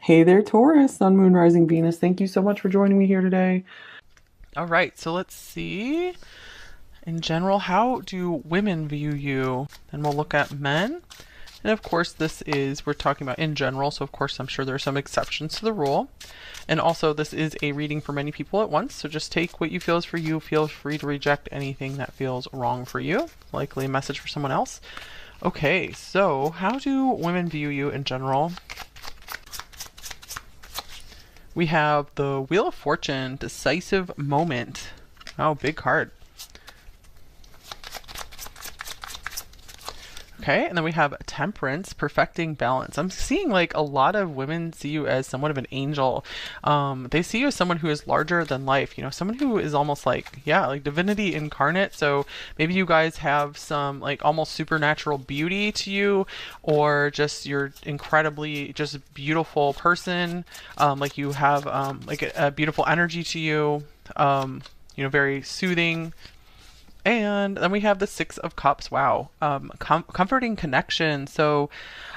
Hey there, Taurus, Sun, Moon, Rising, Venus. Thank you so much for joining me here today. All right, so let's see. In general, how do women view you? And we'll look at men. And of course, we're talking about in general, so of course, I'm sure there are some exceptions to the rule. And also, this is a reading for many people at once, so just take what you feel is for you. Feel free to reject anything that feels wrong for you, likely a message for someone else. Okay, so how do women view you in general? We have the Wheel of Fortune, decisive moment. Oh, big card. Okay, and then we have Temperance, perfecting balance. I'm seeing like a lot of women see you as somewhat of an angel. They see you as someone who is larger than life, someone who is almost like, yeah, like divinity incarnate. So maybe you guys have some like almost supernatural beauty to you, or just you're incredibly just beautiful person. Like you have like a beautiful energy to you, very soothing. And then we have the Six of Cups. Wow. Comforting connection. So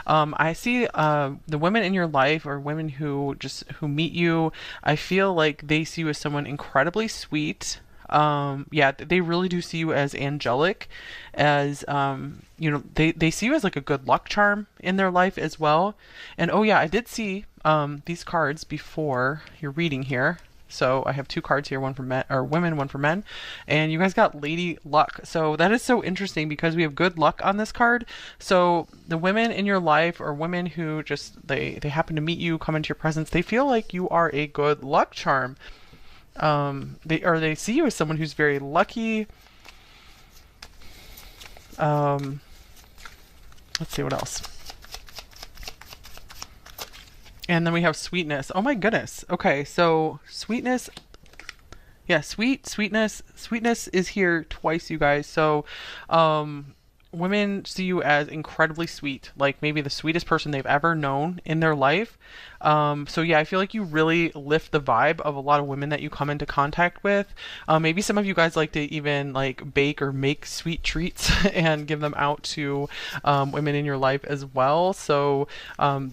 I see the women in your life or women who meet you, I feel like they see you as someone incredibly sweet. Yeah, they really do see you as angelic, as they see you as like a good luck charm in their life as well. And oh yeah, I did see these cards before your reading here. So I have two cards here, one for men or women, one for men, and you guys got Lady Luck. So that is so interesting because we have good luck on this card. So the women in your life or women who just they happen to meet you, come into your presence, they feel like you are a good luck charm. They see you as someone who's very lucky. Let's see what else. And then we have sweetness. Oh my goodness. Okay, so sweetness. Yeah, sweetness. Sweetness is here twice, you guys. So, women see you as incredibly sweet, like maybe the sweetest person they've ever known in their life. So yeah, I feel like you really lift the vibe of a lot of women that you come into contact with. Maybe some of you guys like to even like bake or make sweet treats and give them out to women in your life as well. So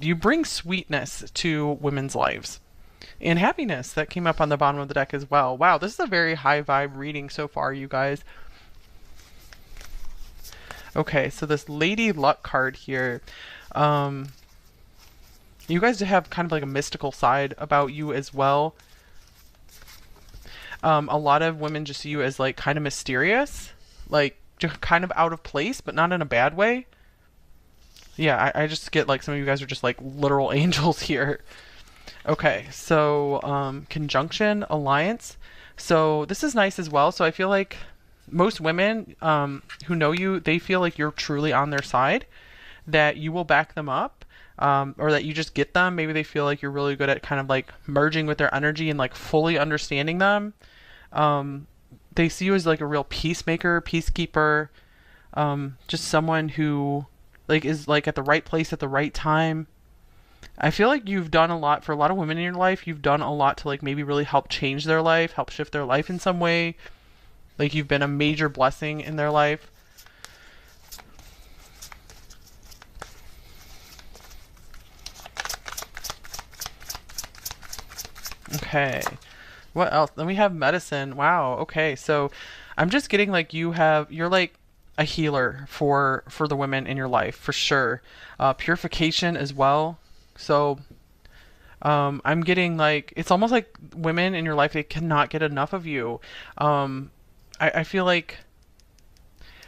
you bring sweetness to women's lives. And happiness that came up on the bottom of the deck as well. Wow, this is a very high vibe reading so far, you guys. Okay, so this Lady Luck card here. You guys have kind of like a mystical side about you as well. A lot of women just see you as like kind of mysterious, like just kind of out of place, but not in a bad way. Yeah, I just get like some of you guys are just like literal angels here. Okay, so conjunction, alliance. So this is nice as well. So I feel like most women who know you, they feel like you're truly on their side, that you will back them up, or that you just get them. Maybe they feel like you're really good at kind of like merging with their energy and like fully understanding them. They see you as like a real peacemaker, peacekeeper, just someone who like is like at the right place at the right time. I feel like you've done a lot for a lot of women in your life. You've done a lot to like maybe really help change their life, help shift their life in some way. Like you've been a major blessing in their life. Okay. What else? Then we have medicine. Wow. Okay. So I'm just getting like you're like a healer for the women in your life for sure. Purification as well. So I'm getting like it's almost like women in your life they cannot get enough of you. I feel like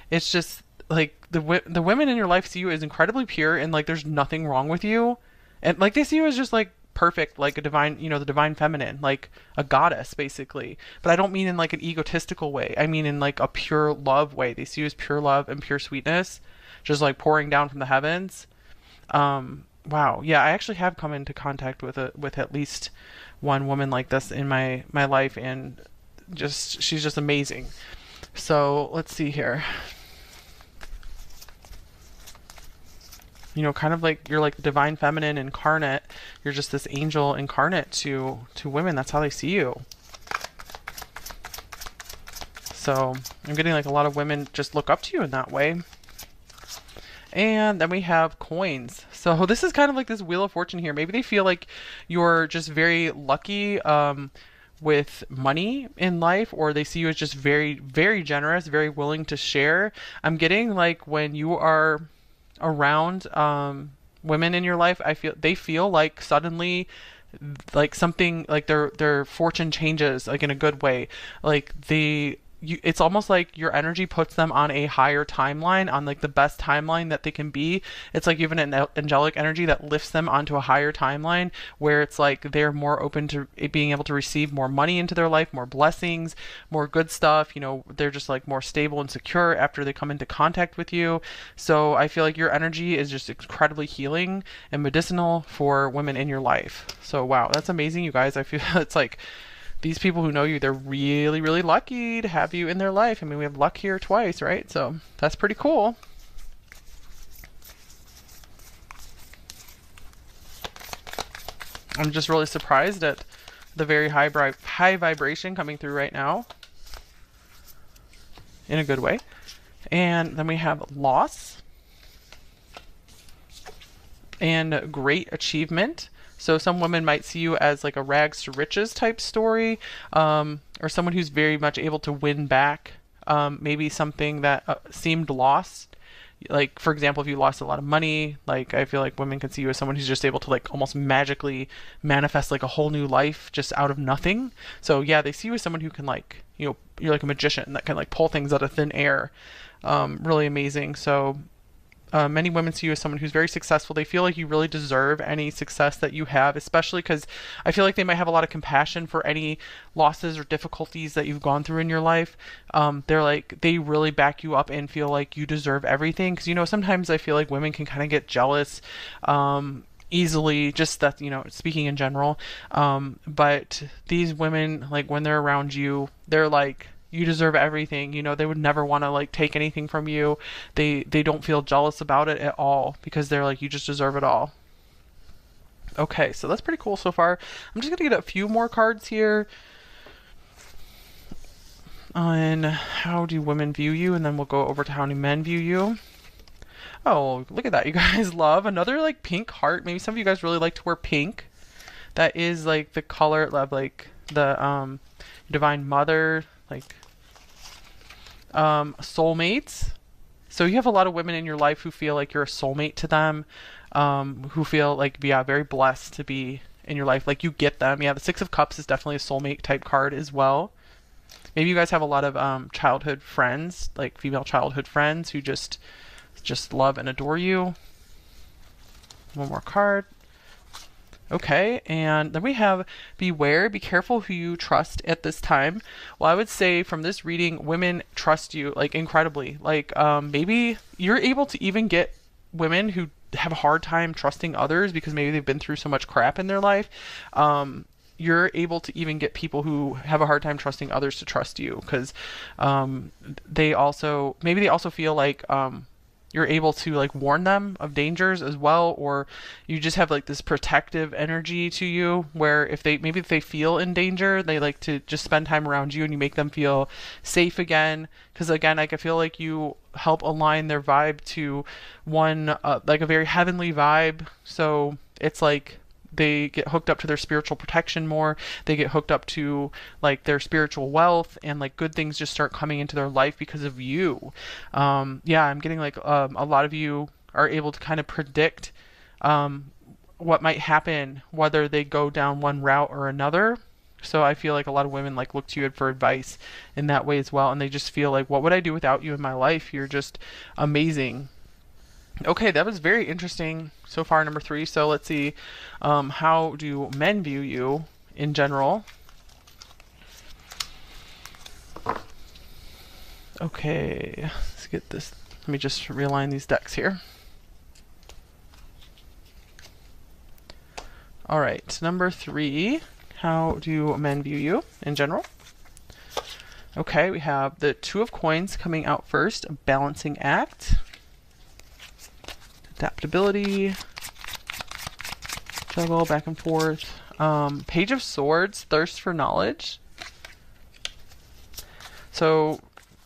it's just like the women in your life see you as incredibly pure and like there's nothing wrong with you, and like they see you as just like perfect, like a divine, the divine feminine, like a goddess basically. But I don't mean in like an egotistical way. I mean in like a pure love way. They see you as pure love and pure sweetness, just like pouring down from the heavens. Wow. Yeah, I actually have come into contact with at least one woman like this in my life, and just she's just amazing. So let's see here. Kind of like you're like the divine feminine incarnate. You're just this angel incarnate to women. That's how they see you. So I'm getting like a lot of women just look up to you in that way. And then we have coins. So this is kind of like this Wheel of Fortune here. Maybe they feel like you're just very lucky with money in life, or they see you as just very, very generous, very willing to share. I'm getting like when you are around women in your life, I feel they feel like suddenly like something like their fortune changes like in a good way. Like it's almost like your energy puts them on a higher timeline, on like the best timeline that they can be. It's like you have an angelic energy that lifts them onto a higher timeline where it's like they're more open to it being able to receive more money into their life, more blessings, more good stuff. You know, they're just like more stable and secure after they come into contact with you. So I feel like your energy is just incredibly healing and medicinal for women in your life. So wow, that's amazing, you guys. I feel it's like these people who know you, they're really, really lucky to have you in their life. I mean, we have luck here twice, right? So that's pretty cool. I'm just really surprised at the very high vibration coming through right now in a good way. And then we have loss and great achievement. So some women might see you as like a rags to riches type story, or someone who's very much able to win back maybe something that seemed lost. Like, for example, if you lost a lot of money, like I feel like women can see you as someone who's just able to like almost magically manifest like a whole new life just out of nothing. So yeah, they see you as someone who can like, you know, you're like a magician that can like pull things out of thin air. Really amazing. So many women see you as someone who's very successful. They feel like you really deserve any success that you have, especially because I feel like they might have a lot of compassion for any losses or difficulties that you've gone through in your life. They're like, they really back you up and feel like you deserve everything. Because, you know, sometimes I feel like women can kind of get jealous. Easily, just that, you know, speaking in general, but these women, like when they're around you, they're like, you deserve everything. You know, they would never want to like take anything from you. They don't feel jealous about it at all because they're like, you just deserve it all. Okay, so that's pretty cool so far. I'm just gonna get a few more cards here on how do women view you, and then we'll go over to how do men view you. Oh, look at that, you guys. Love another like pink heart. Maybe some of you guys really like to wear pink. That is like the color of like the divine mother, like soulmates. So you have a lot of women in your life who feel like you're a soulmate to them, who feel like, yeah, very blessed to be in your life. Like you get them. Yeah, the Six of Cups is definitely a soulmate type card as well. Maybe you guys have a lot of childhood friends, like female childhood friends who just love and adore you. One more card. Okay, and then we have beware, be careful who you trust at this time. Well, I would say from this reading, women trust you like incredibly. Like maybe you're able to even get women who have a hard time trusting others because maybe they've been through so much crap in their life. You're able to even get people who have a hard time trusting others to trust you because they also feel like you're able to like warn them of dangers as well, or you just have like this protective energy to you where if they feel in danger, they like to just spend time around you and you make them feel safe again. Because again, like I feel like you help align their vibe to one like a very heavenly vibe. So it's like they get hooked up to their spiritual protection more. They get hooked up to like their spiritual wealth, and like good things just start coming into their life because of you. Yeah, I'm getting like a lot of you are able to kind of predict what might happen, whether they go down one route or another. So I feel like a lot of women like look to you for advice in that way as well, and they just feel like, what would I do without you in my life? You're just amazing. Okay, that was very interesting so far, number 3. So let's see, how do men view you in general? Okay, let's get this. Let me just realign these decks here. All right, number 3, how do men view you in general? Okay, we have the Two of Coins coming out first, a balancing act. Adaptability, juggle back and forth. Page of Swords, thirst for knowledge. So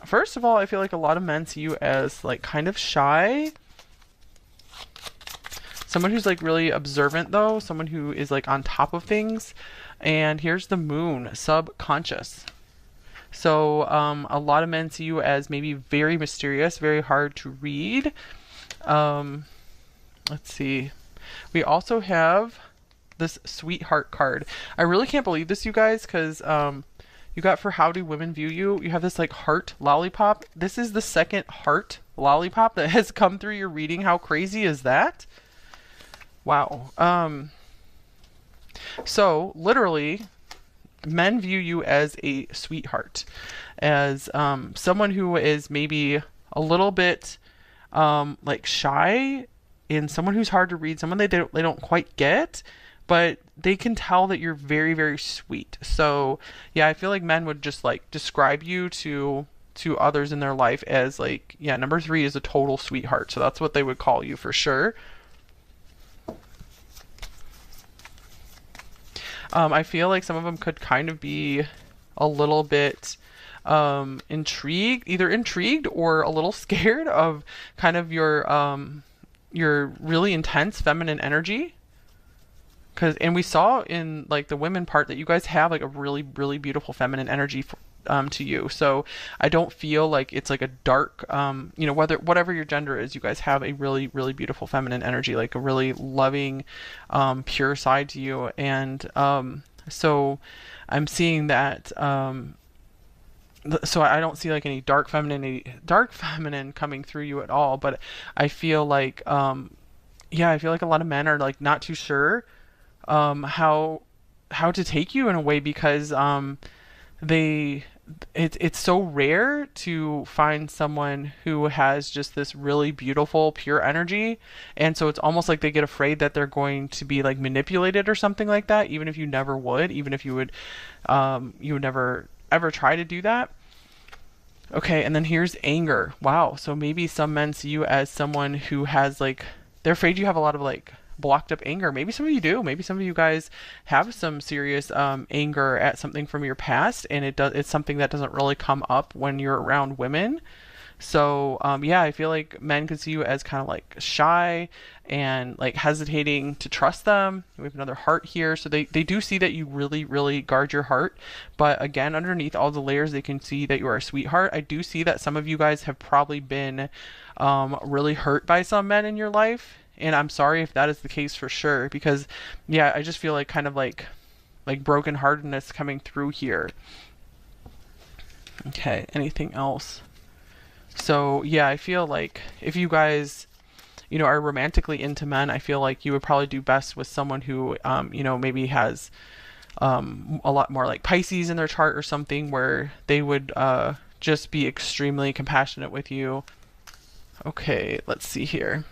first of all, I feel like a lot of men see you as like kind of shy, Someone who's like really observant though, someone who is like on top of things. And here's the moon, subconscious. So a lot of men see you as maybe very mysterious, very hard to read. Um, let's see. We also have this sweetheart card. I really can't believe this, you guys, because you got for how do women view you, you have this like heart lollipop. This is the second heart lollipop that has come through your reading. How crazy is that? Wow. So literally, men view you as a sweetheart, as someone who is maybe a little bit like shy, and someone who's hard to read, someone they don't quite get, but they can tell that you're very, very sweet. So yeah, I feel like men would just like describe you to others in their life as like, yeah, number three is a total sweetheart. So that's what they would call you for sure. I feel like some of them could kind of be a little bit intrigued, either intrigued or a little scared of kind of your really intense feminine energy. And we saw in like the women part that you guys have like a really, really beautiful feminine energy to you. So I don't feel like it's like a dark, whatever your gender is, you guys have a really, really beautiful feminine energy, like a really loving, pure side to you. And so I'm seeing that. So I don't see like any dark feminine coming through you at all. But I feel like, yeah, I feel like a lot of men are like not too sure how to take you in a way, because it's so rare to find someone who has just this really beautiful pure energy, and so it's almost like they get afraid that they're going to be like manipulated or something like that, even if you never would, even if you would never ever try to do that. Okay, and then here's anger. Wow, so maybe some men see you as someone who has like, they're afraid you have a lot of like blocked up anger. Maybe some of you do. Maybe some of you guys have some serious anger at something from your past, and it's something that doesn't really come up when you're around women. So yeah, I feel like men could see you as kind of like shy and like hesitating to trust them. We have another heart here. So they do see that you really, really guard your heart. But again, underneath all the layers, they can see that you are a sweetheart. I do see that some of you guys have probably been really hurt by some men in your life. And I'm sorry if that is the case for sure, because yeah, I just feel like kind of like brokenheartedness coming through here. Okay, anything else? So yeah, I feel like if you guys, are romantically into men, I feel like you would probably do best with someone who, maybe has a lot more like Pisces in their chart or something, where they would just be extremely compassionate with you. Okay, let's see here.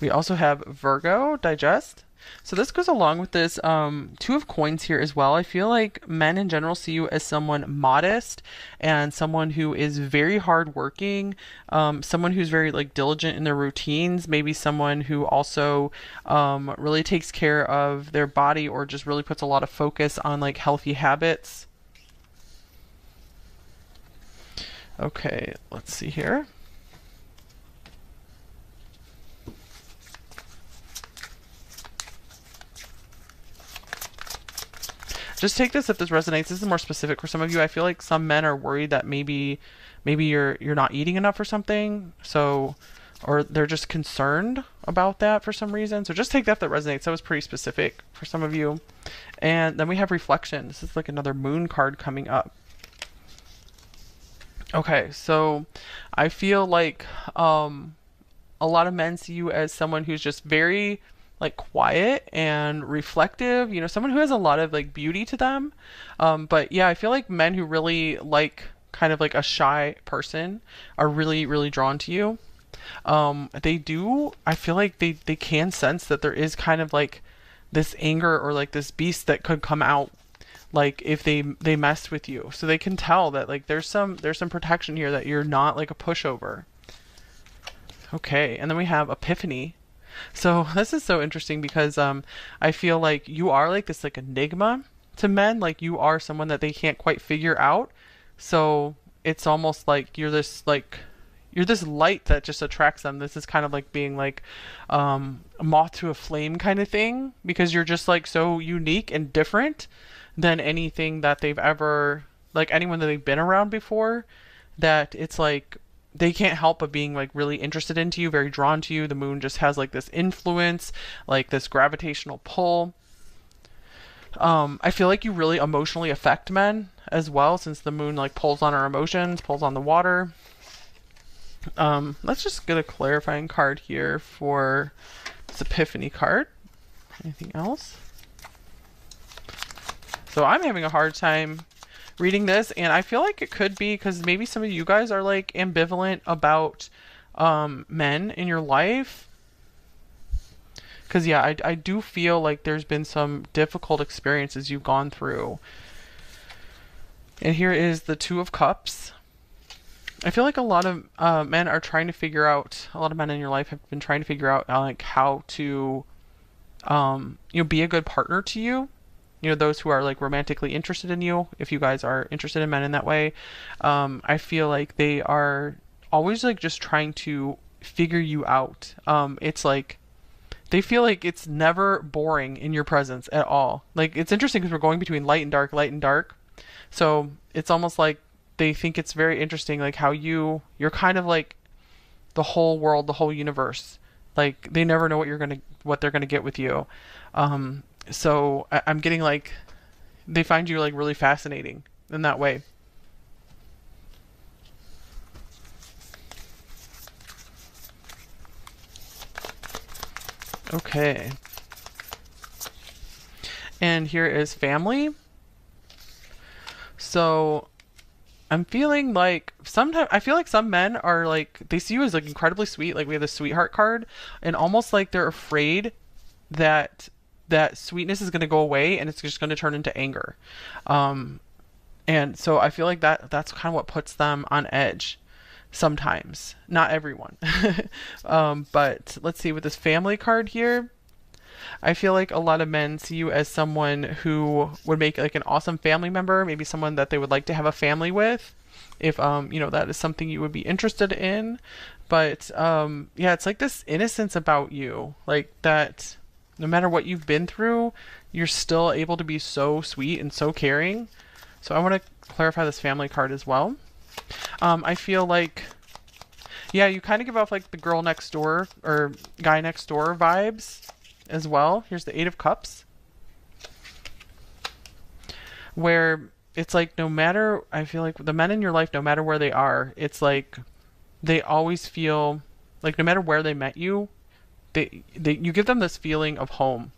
We also have Virgo, digest. So this goes along with this Two of Coins here as well. I feel like men in general see you as someone modest and someone who is very hardworking, someone who's very like diligent in their routines, maybe someone who also really takes care of their body, or just really puts a lot of focus on like healthy habits. Okay, let's see here. Just take this if this resonates. This is more specific for some of you. I feel like some men are worried that maybe you're not eating enough or something. So, or they're just concerned about that for some reason. So just take that if that resonates. That was pretty specific for some of you. And then we have reflection. This is like another moon card coming up. Okay, so I feel like a lot of men see you as someone who's just very like quiet and reflective, someone who has a lot of like beauty to them. But yeah, I feel like men who really like kind of like a shy person are really, really drawn to you. I feel like they can sense that there is kind of like this anger or like this beast that could come out like if they messed with you. So they can tell that like there's some protection here, that you're not like a pushover. Okay, and then we have Epiphany. So this is so interesting because I feel like you are like this like enigma, to men. Like you are someone that they can't quite figure out. So it's almost like you're this light that just attracts them. This is kind of like being like a moth to a flame kind of thing, because you're just like so unique and different than anything that they've ever, like anyone that they've been around before, that it's like they can't help but being like really interested into you, very drawn to you. The moon just has like this influence, like this gravitational pull. I feel like you really emotionally affect men as well, since the moon like pulls on our emotions, pulls on the water. Let's just get a clarifying card here for this Epiphany card. Anything else? So I'm having a hard time reading this, and I feel like it could be because maybe some of you guys are like ambivalent about men in your life. Because yeah, I do feel like there's been some difficult experiences you've gone through. And here is the Two of Cups. I feel like a lot of men are trying to figure out, a lot of men in your life have been trying to figure out like how to, be a good partner to you. Those who are like romantically interested in you, if you guys are interested in men in that way. I feel like they are always like just trying to figure you out. It's like, they feel like it's never boring in your presence at all. Like, it's interesting because we're going between light and dark, light and dark. So it's almost like they think it's very interesting, like how you're kind of like the whole world, the whole universe. Like they never know what they're gonna get with you. So I'm getting like they find you like really fascinating in that way. Okay. And here is family. So I'm feeling like sometimes I feel like some men are like they see you as like incredibly sweet, like we have the sweetheart card, and almost like they're afraid that that sweetness is going to go away and it's just going to turn into anger. And so I feel like that's kind of what puts them on edge sometimes. Not everyone. But let's see with this family card here. I feel like a lot of men see you as someone who would make like an awesome family member, maybe someone that they would like to have a family with, if that is something you would be interested in. But yeah, it's like this innocence about you, like that no matter what you've been through, you're still able to be so sweet and so caring. So I want to clarify this family card as well. I feel like, yeah, you kind of give off like the girl next door or guy next door vibes as well. Here's the Eight of Cups, where it's like no matter, I feel like the men in your life, no matter where they are, it's like they always feel like no matter where they met you, you give them this feeling of home.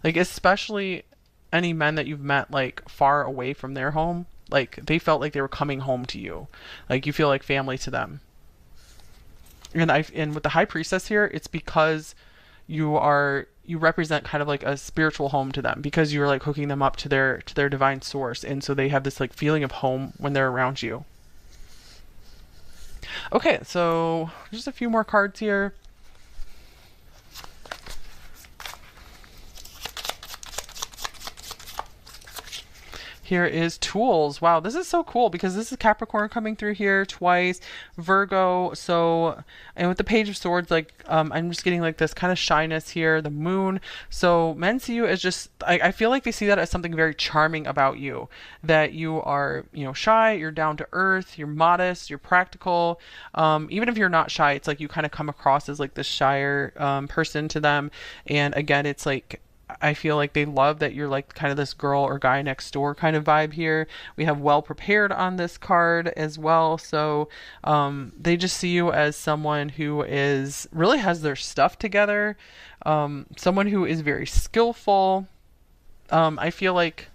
Like especially any men that you've met like far away from their home, like they felt like they were coming home to you. Like you feel like family to them. And with the High Priestess here, it's because you represent kind of like a spiritual home to them, because you're like hooking them up to their divine source, and so they have this like feeling of home when they're around you. Okay, so just a few more cards here. Here is Tools. Wow, this is so cool because this is Capricorn coming through here twice, Virgo. So, and with the Page of Swords, like I'm just getting like this kind of shyness here, the Moon. So men see you as just, I feel like they see that as something very charming about you, that you are, shy, you're down to earth, you're modest, you're practical. Even if you're not shy, it's like you kind of come across as like this shyer person to them. And again, it's like, I feel like they love that you're like kind of this girl or guy next door kind of vibe here. We have well prepared on this card as well. So they just see you as someone who is really has their stuff together. Someone who is very skillful. I feel like,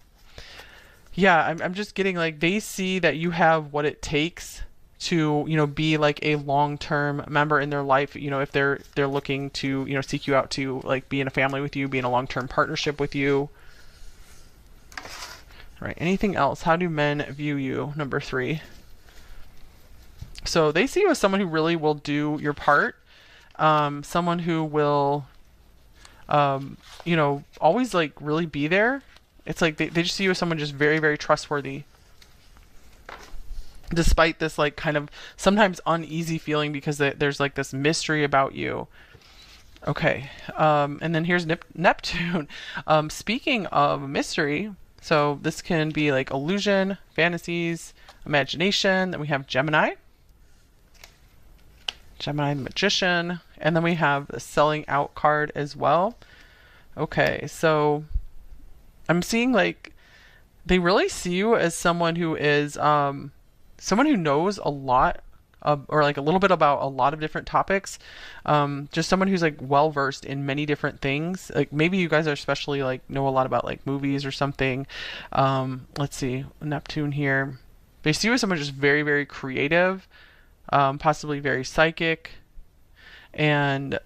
yeah, I'm just getting like they see that you have what it takes to be like a long-term member in their life, if they're looking to seek you out to like be in a family with you, be in a long-term partnership with you. All right, anything else? How do men view you? Number 3. So they see you as someone who really will do your part, someone who will always like really be there It's like they just see you as someone just very, very trustworthy, despite this like kind of sometimes uneasy feeling because there's like this mystery about you. Okay, and then here's Neptune. Speaking of mystery, so this can be like illusion, fantasies, imagination. Then we have Gemini, Gemini the Magician, and then we have the selling out card as well. Okay, so I'm seeing like they really see you as someone who is someone who knows a lot or like a little bit about a lot of different topics. Just someone who's like well versed in many different things. Like maybe you guys are especially like know a lot about like movies or something. Let's see, Neptune here. They see you as someone just very, very creative, possibly very psychic. And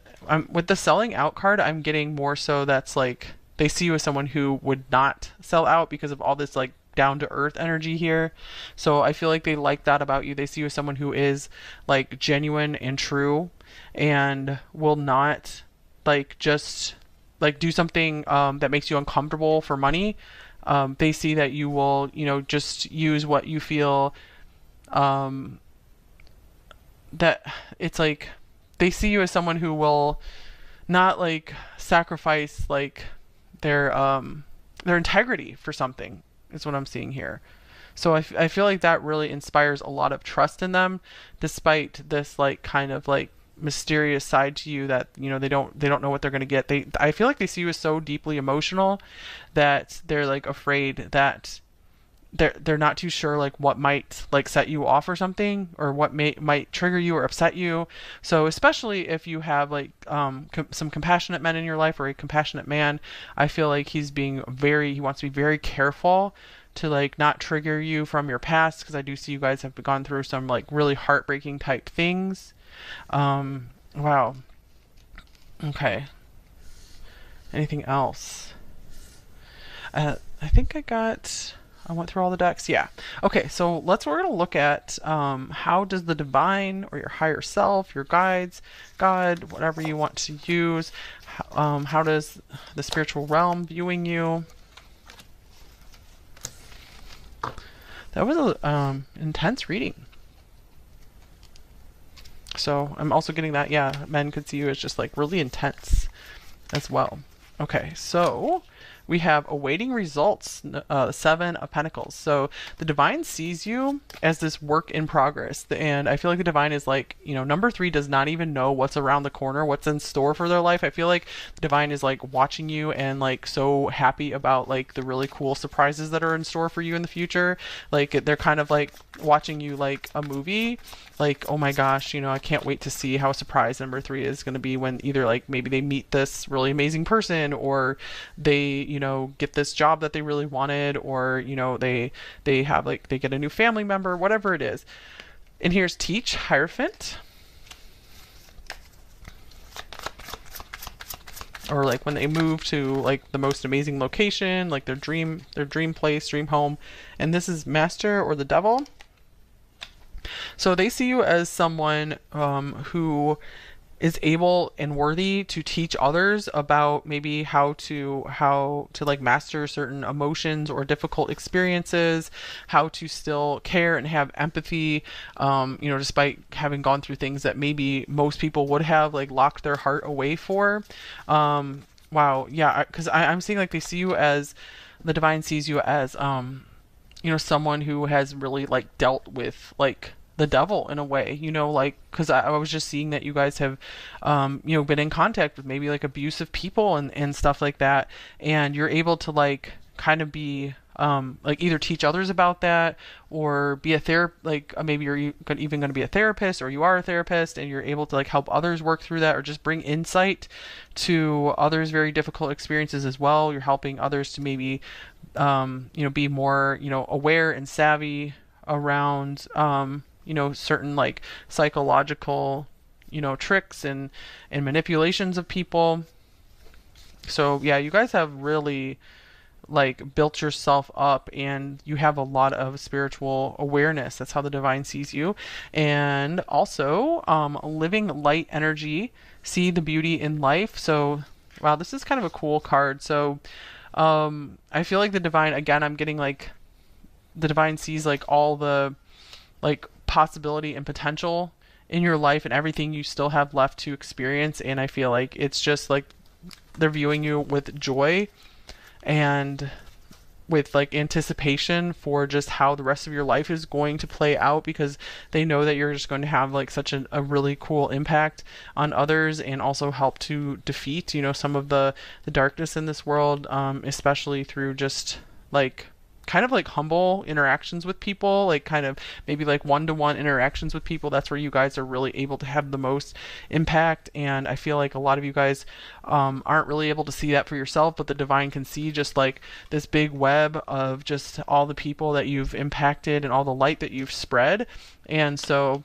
with the selling out card, I'm getting more so that's like they see you as someone who would not sell out because of all this like down to earth energy here. So I feel like they like that about you. They see you as someone who is like genuine and true and will not like just like do something that makes you uncomfortable for money. They see that you will, you know, just use what you feel that it's like they see you as someone who will not like sacrifice like their integrity for something is what I'm seeing here. So I feel like that really inspires a lot of trust in them, despite this like kind of like mysterious side to you that you know they don't know what they're going to get. I feel like they see you as so deeply emotional that they're like afraid that they're not too sure like what might like set you off or something, or what might trigger you or upset you. So especially if you have like some compassionate men in your life or a compassionate man, I feel like he wants to be very careful to like not trigger you from your past, because I do see you guys have gone through some like really heartbreaking type things. Wow. Okay. Anything else? I think I went through all the decks. Yeah. Okay, so we're going to look at how does the divine or your higher self, your guides, God, whatever you want to use, how does the spiritual realm viewing you? That was a intense reading. So I'm also getting that, yeah, men could see you as just like really intense as well. Okay, so we have awaiting results, 7 of Pentacles. So the divine sees you as this work in progress. And I feel like the divine is like, you know, number 3 does not even know what's around the corner, what's in store for their life. I feel like the divine is like watching you and like so happy about like the really cool surprises that are in store for you in the future. Like they're kind of like watching you like a movie. Like, oh my gosh, you know, I can't wait to see how surprised number 3 is going to be when either like maybe they meet this really amazing person, or they, you know, get this job that they really wanted, or, you know, they have like they get a new family member, whatever it is. And here's Teach, Hierophant. Or like when they move to like the most amazing location, like their dream place, dream home. And this is Master or the Devil. So they see you as someone who is able and worthy to teach others about maybe how to like master certain emotions or difficult experiences, how to still care and have empathy, you know, despite having gone through things that maybe most people would have like locked their heart away for. Wow, yeah, because I'm seeing like they see you as, the divine sees you as you know, someone who has really like dealt with like the devil in a way, you know, like, because I was just seeing that you guys have you know, been in contact with maybe like abusive people and stuff like that, and you're able to like kind of be like either teach others about that, or be a like maybe you're even going to be a therapist, or you are a therapist and you're able to like help others work through that, or just bring insight to others' very difficult experiences as well. You're helping others to maybe you know, be more, you know, aware and savvy around you know, certain like psychological, you know, tricks and manipulations of people. So yeah, you guys have really like built yourself up, and you have a lot of spiritual awareness. That's how the divine sees you. And also living light energy, see the beauty in life. So wow, this is kind of a cool card. So I feel like the divine, again, I'm getting like the divine sees like all the like possibility and potential in your life and everything you still have left to experience. And I feel like it's just like they're viewing you with joy and with like anticipation for just how the rest of your life is going to play out, because they know that you're just going to have like such a really cool impact on others and also help to defeat, some of the darkness in this world, especially through just like kind of like humble interactions with people, like kind of maybe like one-to-one interactions with people. That's where you guys are really able to have the most impact. And I feel like a lot of you guys aren't really able to see that for yourself, but the divine can see just like this big web of just all the people that you've impacted and all the light that you've spread. And so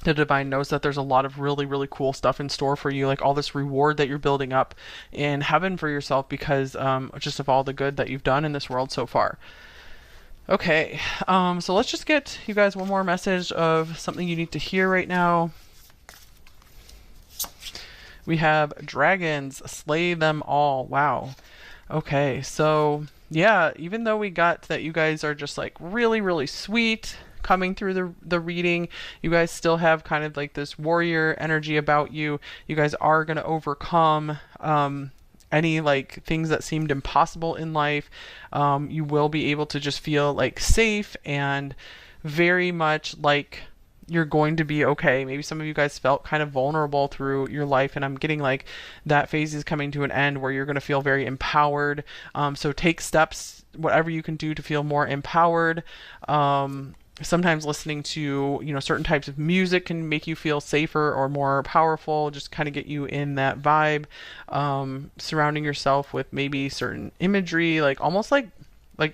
the divine knows that there's a lot of really, really cool stuff in store for you, like all this reward that you're building up in heaven for yourself because just of all the good that you've done in this world so far. Okay, so let's just get you guys one more message of something you need to hear right now. We have dragons, slay them all. Wow. Okay, so yeah, even though we got that you guys are just like really, really sweet coming through the reading, you guys still have kind of like this warrior energy about you. You guys are going to overcome any like things that seemed impossible in life. You will be able to just feel like safe and very much like you're going to be okay. Maybe some of you guys felt kind of vulnerable through your life, and I'm getting like that phase is coming to an end where you're going to feel very empowered. So take steps, whatever you can do to feel more empowered. Sometimes listening to certain types of music can make you feel safer or more powerful, just kind of get you in that vibe. Surrounding yourself with maybe certain imagery, like almost like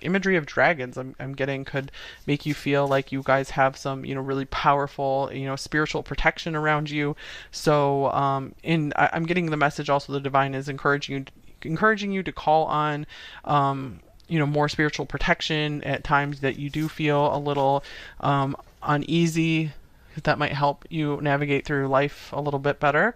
imagery of dragons, I'm getting, could make you feel like you guys have some really powerful spiritual protection around you. So I'm getting the message also, the divine is encouraging you to call on more spiritual protection at times that you do feel a little uneasy. That might help you navigate through life a little bit better.